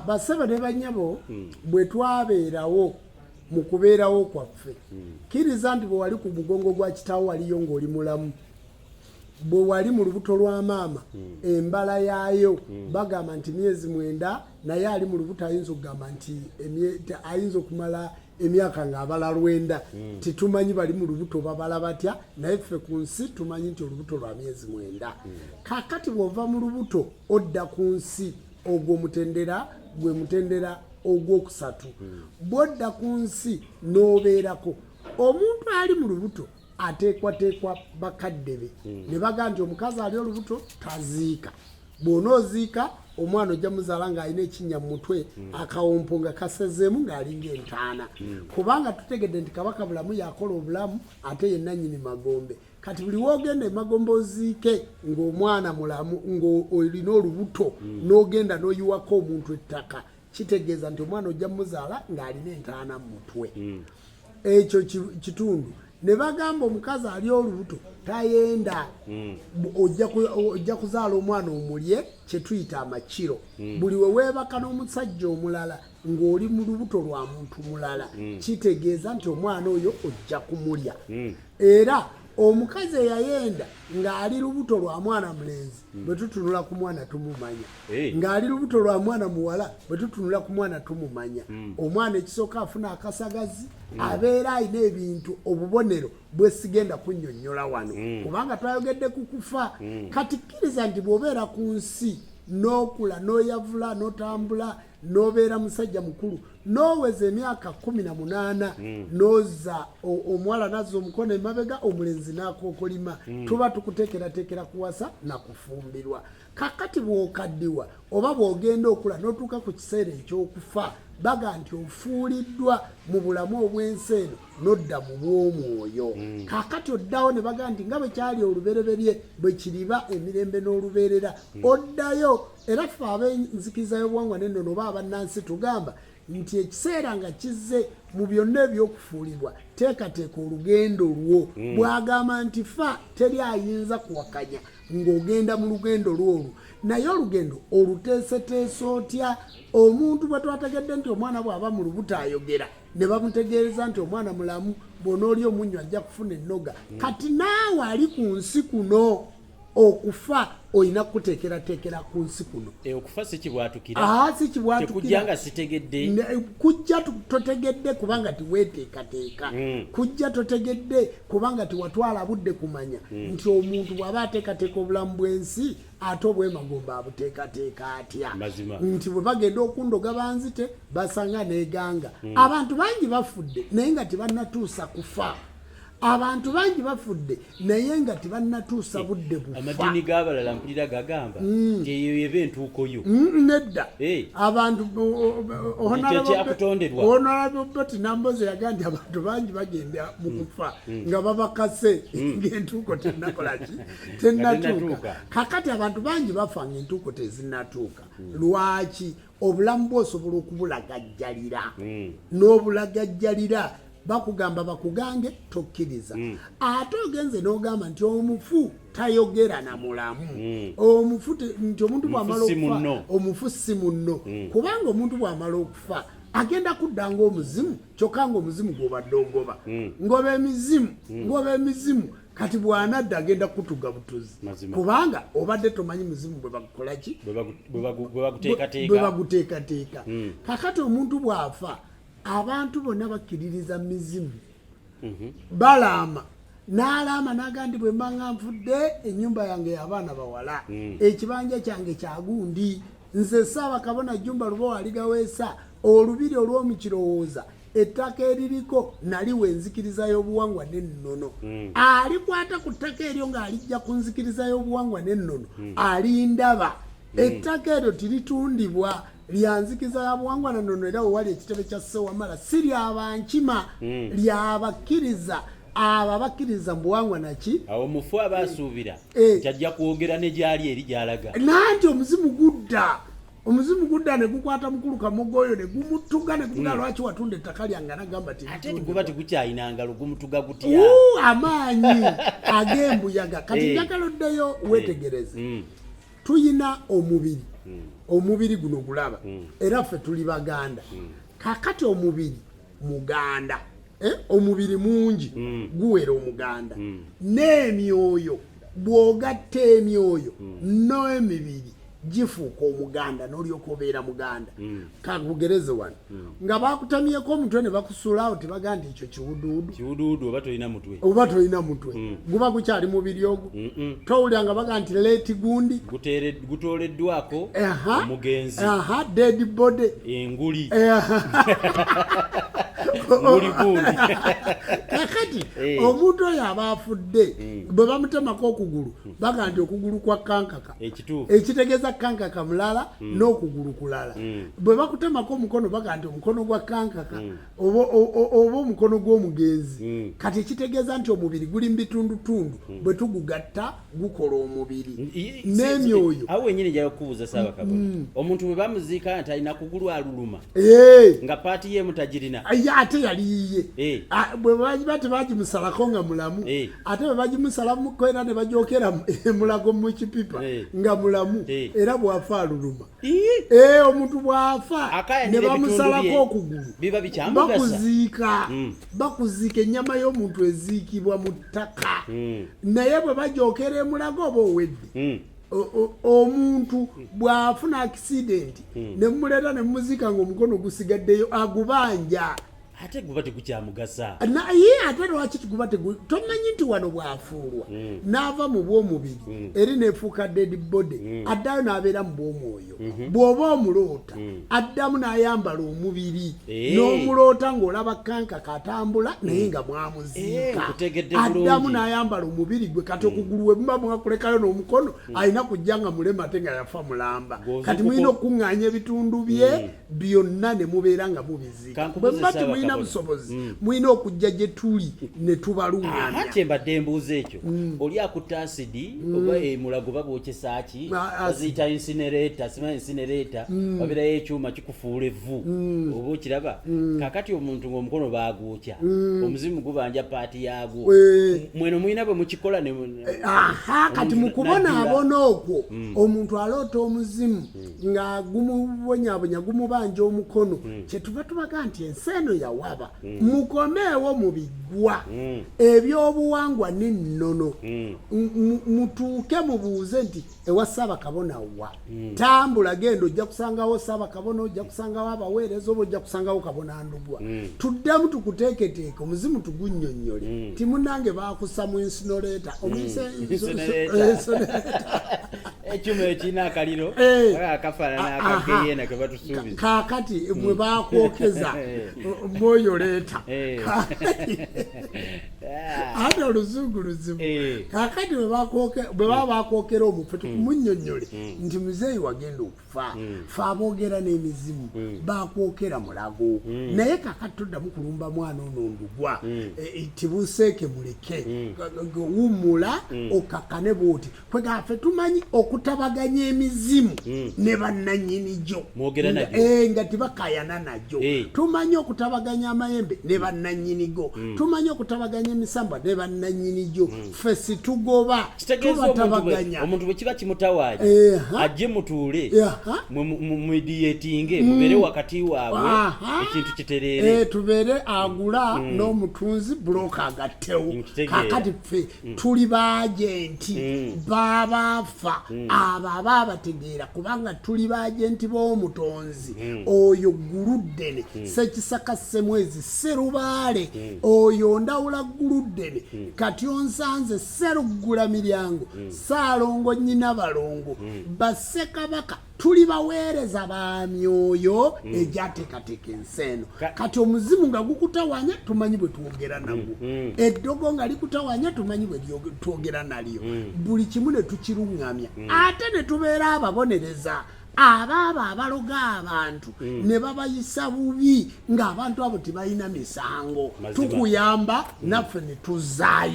basaba ne banyabo bwe twabeerawo mu kubeerawo kwaffe kiriza nti bwe wali ku mugongo gwa kitaawo waliyo ng'oli mulamu bwe wali mu lubuto lwa maama embala yaayo bagamba nti myezi 9 naye ali mu lubuto ayinza okugamba nti ayinza okumala emyaka ng'abala 9 titumanyi bali mu lubuto babala batya naye ffe ku nsi tumanyi nti olubuto lwa myezi 9 kakati bw'ova mu lubuto odda ku nsi ogwo mutendera gwe mutendera ogwokusatu bw'odda ku nsi n'obeerako omuntu ali mu lubuto ateekwateekwa bakadde be ne baga nti omukazi ali olubuto taziika bw'onooziika omwana ojja muzaala ng'alina ekinnya mu mutwe akawompo nga kasezeemu ng'alinga entaana kubanga tutegedde nti kabaka bulamu yakola obulamu ate ye nannyini magombe kati buli woogenda emagombe oziike ng'omwana mulamu ng'olina olubuto n'ogenda n'oyiwako omuntu ettaka kitegeeza nti omwana ojja muzaala ng'alina entaana mu mutwe ekyo kitundu ne bagamba omukazi ali olubuto tayenda ojja kuzaala omwana omulye kye tuyita amakiro buli we weebaka n'omusajja omulala ng'oli mu lubuto lwa muntu mulala kitegeeza nti omwana oyo ojja kumulya era omukazi eyayenda ng'ali lubuto lwa mwana mulenzi bwe tutunula ku mwana tumumanya ng'ali lubuto lwa mwana muwala bwe tutunula ku mwana tumumanya omwana ekisooka afuna akasagazi abeera alina ebintu obubonero bwe sigenda kunnyonnyola wano kubanga twayogedde ku kufa kati kkiriza nti bw'obeera ku nsi n'okula n'oyavula n'otambula n'obeera musajja mukulu n'oweza emyaka 18 n'oza omuwala nazza omukono emabega omulenzi n'akookolima tuba tukuteekerateekera kuwasa nakufumbirwa kakati bw'okaddiwa oba bw'ogenda okula n'otuuka ku kiseera ekyokufa baga nti ofuuliddwa mu bulamu obw'ensi eno n'odda mu bw'omwoyo kakati oddawo ne baga nti nga bwe kyali olubereberye bwe kiriba emirembe n'olubeerera oddayo era ffe ab'enzikiriza y'obuwangwa n'ennono oba abannansi tugamba nti ekiseera nga kizze mu byonna ebyokufuulibwa teekateeka olugendo lwo bw'agamba nti fa teri ayinza kuwakanya ng'ogenda mu lugendo lwolwo naye olugendo oluteeseteese otya omuntu bwe twategedde nti omwana bw'aba mu lubuto ayogera ne bamutegeereza nti omwana mulamu bw'onooli omunnyo ajja kufuna ennoga kati naawe ali ku nsi kuno okufa oyina kuteekerateekera ku nsi kuno okufa si kibwatukira tekujja nga sitegedde kujja totegedde kubanga tiweeteekateeka kujja totegedde kubanga tiwatwala budde kumanya nti omuntu bw'aba ateekateeka obulamu bw'ensi ate obwemagomba abuteekateeka atya nti bwe bagenda okundoga banzite basanga neeganga abantu bangi bafudde naye nga tibannatuusa kufa abantu bangi bafudde naye nga tibannatuusa budde bufa amadini g'abalala mpulira gagamba nti eyo yeba entuuko yo nedda abantu honorable namboze yagaa nti abantu bangi bagenda mu kufa nga babakase ng'entuuko tennakolaki tennatuuka kakati abantu bangi bafa ng'entuuko tezinnatuuka lwaki obulamu bwosobola okubulagajjalira n'obulagajjalira bakugamba bakugange tokkiriza ate ogenze n'ogamba nti omufu tayogera na mulamu omufu nti omuntu bw'amala okufa omufu si munno kubanga omuntu bw'amala okufa agenda kudda ng'omuzimu kyokka ng'omuzimu gw'obadde ogoba ngoba emizimu kati bw'anadda agenda kutuga butuzi kubanga obadde tomanyi muzimu bwe bakukolaki bwe baguteekateeka kakati omuntu bw'afa abantu bonna bakkiririza mizimu balaama n'alaama n'agandi bwe mbanga nfudde ennyumba yange y'abaana bawala ekibanja kyange kyagundi nze Ssaabakabona Jjumba Lubowa ALIGAWEESA olubiri olw'omukirowooza ettaka eririko naliwe enzikiriza y'obuwangwa n'ennono alikwata ku ttaka eryo ng'alijja ku nzikiriza y'obuwangwa n'ennono alindaba ettaka eryo tiritundibwa lyanzikiza ya buwangwa na nnono era wali ekitebe kya Ssewamala si lyabankima lyabakkiriza ababakkiriza mu buwangwa naki awo mufu abasuubira kyajja kwogera ne gyali eri gyalaga nanti omuzimu gudda ne gukwata mukulu Kamogoyo ne gumutuga ne gumuga lwaki watunda ettaka lyange nagamba ate guba tigukyayinanga lugumutuga gutya amaanyi ag'embuyaga kati njagala oddeyo weetegereze tuyina omubiri omubiri guno gulaba era ffe tuli baganda kakati omubiri muganda omubiri mungi guwera omuganda n'emyoyo bw'ogatta emyoyo n'emibiri gifuuka omuganda n'olyoka obeera muganda kabugereze wano nga bakutamyeko omutwe ne bakusulawo tebaga nti ekyo kiwuduwudu oba tolina mutwe guba gukyali mubiri ogwo towulira nga baga nti leeti gundi gutoleddwako omugenzi dead body enguli kakati omuntu oyo aba afudde bwe bamutemako okugulu baga nti okugulu kwa kankaka ekitegeeza kankaka mulala n'okugulu kulala bwe bakutemako omukono baga nti omukono gwa kankaka oba omukono gw'omugenzi kati ekitegeeza nti omubiri guli mu bitundutundu bwe tugugatta gukola omubiri n'emyoyo awo wenyini njayo kubuuza Ssaabakabona omuntu bwe bamuziika nti alina kugulu aluluma nga paati ye mutagirina ate yali yiye bwe bagiba tebagimusalako nga mulamu ate bwe bagimusalamu era ne bagyokera emulago mu kipipa nga mulamu era bwafa aluluma omuntu bwafa ne bamusalako okugulu bakuziika ennyama y'omuntu eziikibwa mu ttaka naye bwe bagyokera emulago oba owedde omuntu bw'afuna akisidenti ne mumuleeta ne mumuziika ng'omukono gusigaddeyo agubanja ate guba tegukyamugasa naye ate lwaki guba tomanyi nti wano bwafuulwa n'ava mu bw'omubiri eri neefuuka dead body addayo n'abeera mu bw'omwoyo bw'oba omuloota addamu n'ayambala omubiri n'omuloota ng'olaba kankaka atambula naye nga mwamuziika addamu n'ayambala omubiri gwe kati okugulu we muba mwakulekayo n'omukono alina kujja nga mulemate nga yafa mulamba kati mulina okuŋŋaanya ebitundu bye byonna ne mubeera nga mubiziika mulina busobozi mulina okujja gye tuli ne tubaluŋŋamya ate mbadde mbuuza ekyo oli akutta asidi oba mulago babokyesa ki baziyita insinereta sima insinereta babeerayo ekyuma kikufuula evvu oba okiraba kakati omuntu ng'omukono baagwokya omuzimu gubanja paati yaagwo mweno mulina bwe mukikola kati mukubonabona okwo omuntu aloota omuzimu nga gumubonyabonya gumubanja omukono kyetuva tubaga nti ensi eno yawaba mukomeewo mu biggwa ebyobuwangwa n'ennono mutuuke mubuuze nti ewa Ssaabakabona wa tambula genda ojja kusangawo Ssaabakabona ojja kusangawo abaweereza oba ojja kusangawo Kabona Ndugwa tuddemu tukuteeketeeke omuzimu tugunnyonnyole ti munnange baakussa mu insinoreta ekyuma ekirina akaliro akafaanana akageyeena ke batusuubiza kaakati mwe baakwokeza mwoyo leeta ate oluzungu luzimu kaakati bwe baba bakwokera omuffe tukumunnyonnyole nti muzeeyi wagenda okufa fe aboogera n'emizimu bakwokera mulago naye kaakati toddamu kulumba mwana ono Ndugwa tibuseeke muleke wummula okakkane bwoti kwegaffe tumanyi okutabaganya emizimu ne bannannyini gyo nga tibakayana nagyo tumanyi okutabaganya amayembe ne bannannyini go tumanyi okutabaganya emisambwa ne bannannyini gyo ffe situgoba tubatabaganya omuntu bwe kiba kimutawaanya ajje mutuule mumediatinge mubeere wakati waabwe ekintu kitereere tubeere agula n'omutunzi bulooka agattewo kakati ffe tuli baagenti babaafa abo abaabategeera kubanga tuli baagenti b'omutonzi oyo guluddene Ssekisaka Ssemwezi Sserubaale oyo ndawula guluddene kati onsanze Sseruggula Miryango Ssaalongo nnyina balongo Bassekabaka tuli baweereza ba myoyo egyateekateeka ensi eno kati omuzimu nga gukutawanya tumanyi bwe twogera nagwo eddogo nga likutawanya tumanyi bwe twogera nalyo buli kimu ne tukiruŋŋamya ate ne tubeera ababonereza abaabo abaloga abantu ne babayisa bubi ng'abantu abo tebalina misango tukuyamba naffe ne tuzaayo